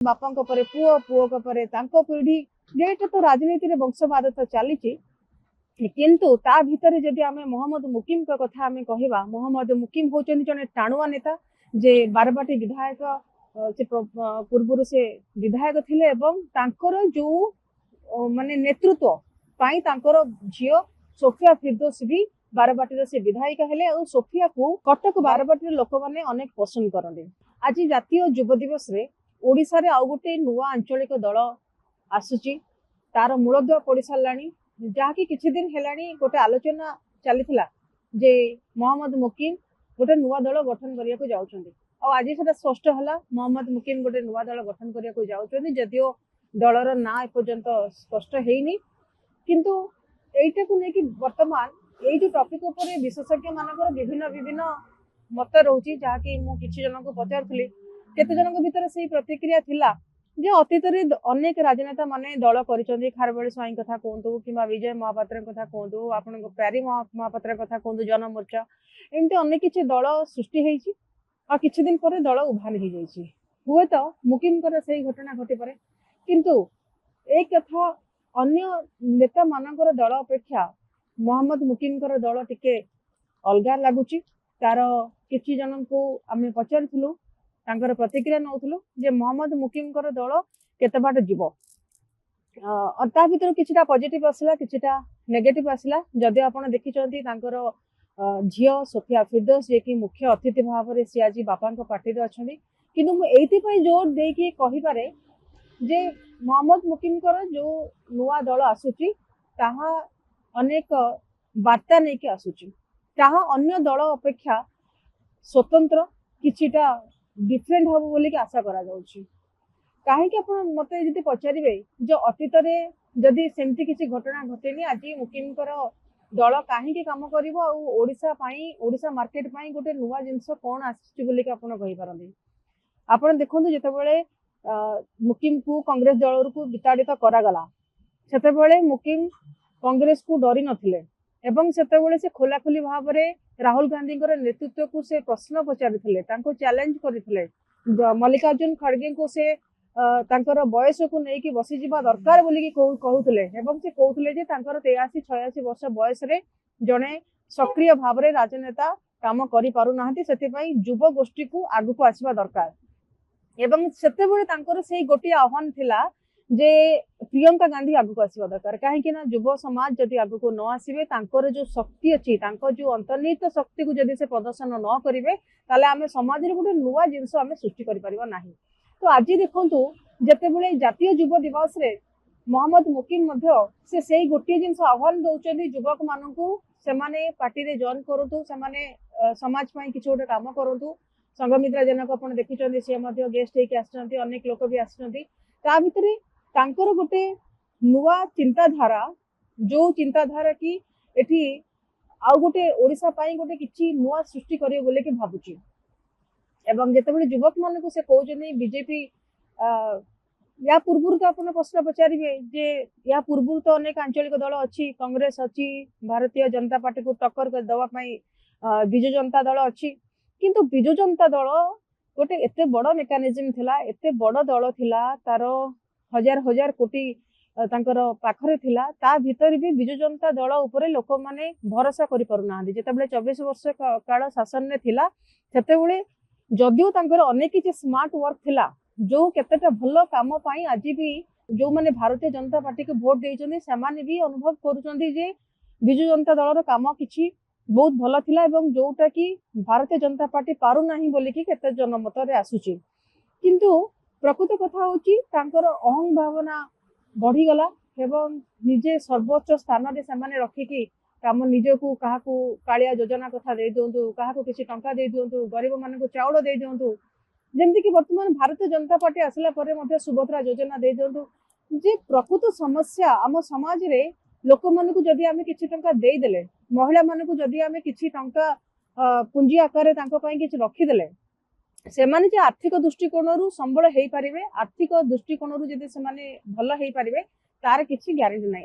बापा पुओ पुओ पीढ़ी जेटा तो राजनीति रे वंशवाद तो चली किंतु ता भितर जदि आमे मोहम्मद मुकिम का कथा आमे कहिबा मोहम्मद मुकिम होचन जने टाणुआ नेता जे बारबाटी विधायक से पूर्व से विधायक थिले एवं तांकर जो माने नेतृत्व पाई तांकर झियो सोफिया फिरदौस भी बारबाटी से विधायिका हेले और सोफिया को कटक बारबाटी लोक माने अनेक पसंद करते। आज जातीय युव दिवस रे ओडिशा रे आउ गोटे नुआ आंचलिक दल आसुची तार मूलदुआ पड़ साराणी जहाँकि किछि दिन हेलाणी गोटे आलोचना चलीथिला जे मोहम्मद मुकिम गोटे नुआ दल गठन करिया को जाउछन्ती और आज सेटा स्पष्ट हला मोहम्मद मुकिम गोटे नुआ दल गठन करिया को जाउछन्ती जदियो दलर ना एपर्यंत स्पष्ट हेइनी किंतु एइटा को नेकी वर्तमान एई जो टॉपिक ऊपर विशेषज्ञ मानकर विभिन्न विभिन्न मत रहउची जहाँकि मु किछि जन को पचारथली केते जन को भीतर सेही प्रतिक्रिया थिला जे अतीत अनेक राजनेता माने दल करिसंती खारबेली स्वाई कथा कहतु कि विजय महापात्र कथा कहतु आपण प्यारी महापात्र कथा कहतु जनमोर्चा एमती अनेक किछि दल सृष्टि हेइची और किछि दिन पर दल उभान हो जाइए हुए तो मुकिम से घटना घटी पारे किंतु एक कथा अन्य नेता मानकर दल अपेक्षा मोहम्मद मुकिम दल टिके अलगा लगुच तार किछि जन को आम पचारूँ तांकर प्रतिक्रिया नौथुलु जे मोहम्मद मुकिम दल केते बाट जीव और ता भीतर किछिटा पॉजिटिव आसला किछिटा नेगेटिव आसला जदि आपण देखिचंती तांकर झियो सोफिया फिरदौस जे कि मुख्य अतिथि भाव में सी आज बापा पार्टी रे अछंती किंतु मु एइथि जोर दे कि कहि पारे जे मोहम्मद मुकिम जो नुआ दल आसुची ताहा अनेक वार्ता नहीं कि आसुची ताहा अन्य दल अपेक्षा स्वतंत्र किछिटा डिफरेंट हम बोली आशा करा जाउची काहे आपण मते जदि पचारिबे जो अतीत रे जदि सेमती किछि घटना घटेनी आज मुकिम दल कहीं काम कर ओडिशा मार्केट पाई गोटे नुआ जिनस कौन आसी कही पारती आपण देखो जितेबाला मुकिम को कांग्रेस दल को विताड़ित करागला से मुकिम कांग्रेस को डरी नथिले एवं से खोलाखोली भाव में राहुल गांधी नेतृत्व को से प्रश्न पचारि चैलेंज करते मल्लिकार्जुन खड़गे को से तांकर बयस को लेकिन बसी जा दरकार बोलिकी कहूले से कहते 83-86 वर्ष बयस रे जड़े सक्रिय भाव में राजनेता काम करि पारु नाहंती सेतिपई युव गोष्ठी को आगु को आसीबा दरकार एवं सेतेबेले तांकर से गोटे आह्वान थिला जे प्रियंका गांधी आगु को आसीबा दरकार काहेकि ना युव समाज जदि आगु को न आसीबे तांकर जो शक्ति अछि तांकर जो अंतर्निहित शक्ति को जदि से प्रदर्शन न करिवे ताले आमे समाज रे गोटे नुआ जिंस आमे सृष्टि करि परिबा नाही। तो आज देखु जितेबाला जातीय युव दिवस रे मोहम्मद मुकिम से गोटे जिनस आह्वान दौरान युवक मान से पार्टी रे जॉइन करूँ से समाज किसी गोटे कम करूँ संगमित्रा जनक आप देखिं सी गेस्ट होती अनेक लोक भी आसर तांकर गोटे नुआ चिंताधारा जो चिंताधारा की एठी आउ गोटे ओडिशा पाई गोटे किछि नुआ सृष्टि करियो बोले कि भाबुची एवं जितेबाला युवक मान से कहते बीजेपी या पूर्व तो आप प्रश्न पचारे जे या पूर्व तो अनेक आंचलिक दल अच्छी कांग्रेस अच्छी भारतीय जनता पार्टी को टक्कर दवाई विजु जनता दल अच्छी किंतु विजु जनता दल गोटे एते बड़ मेकानिज्म थिला एते बड़ दल थिला तार हजार हजार कोटी तांकर पाखरे थिला ता भीतर भी विजु जनता दल उपरे लोक माने भरोसा करि पारु नाहंती जेतेबेले 24 वर्ष काल शासन ने थिला सेतेबेले जदियो तांकर अनेक किछि स्मार्ट वर्क थिला जो केतेटा भल काम पाई आज भी जो माने भारतीय जनता पार्टी को भोट देइछन्ती सेमाने भी अनुभव करूछन्ती जे विजु जनता दल काम किछि बहुत भल थिला एवं जोटा कि भारतीय जनता पार्टी पारु नाही बोली कि केते जनमत रे आसुची किंतु प्रकृत कथा होची तांकर अहं भावना बढ़ी गला एवं निजे सर्वोच्च स्थान रे सेमाने रखिकी काम निजको कहा कालिया योजना कथा दे दिंतु क्या किसी टंका दे दिंतु गरीब मान को चाउल दे दिंतु जमती कि वर्तमान भारतीय जनता पार्टी आसला पर सुभद्रा योजना दे दिंतु जे प्रकृत समस्या आम समाज रे लोक मान को जदि आमे किछि टंका दे देले महिला मान को जदि आमे किछि टंका पुंजी आकार किछि रखी देले सेमाने जे आर्थिक दृष्टिकोण संबल हो पारे आर्थिक दृष्टिकोण जदि से भल हो पारे तार किछि ग्यारंटी नहीं।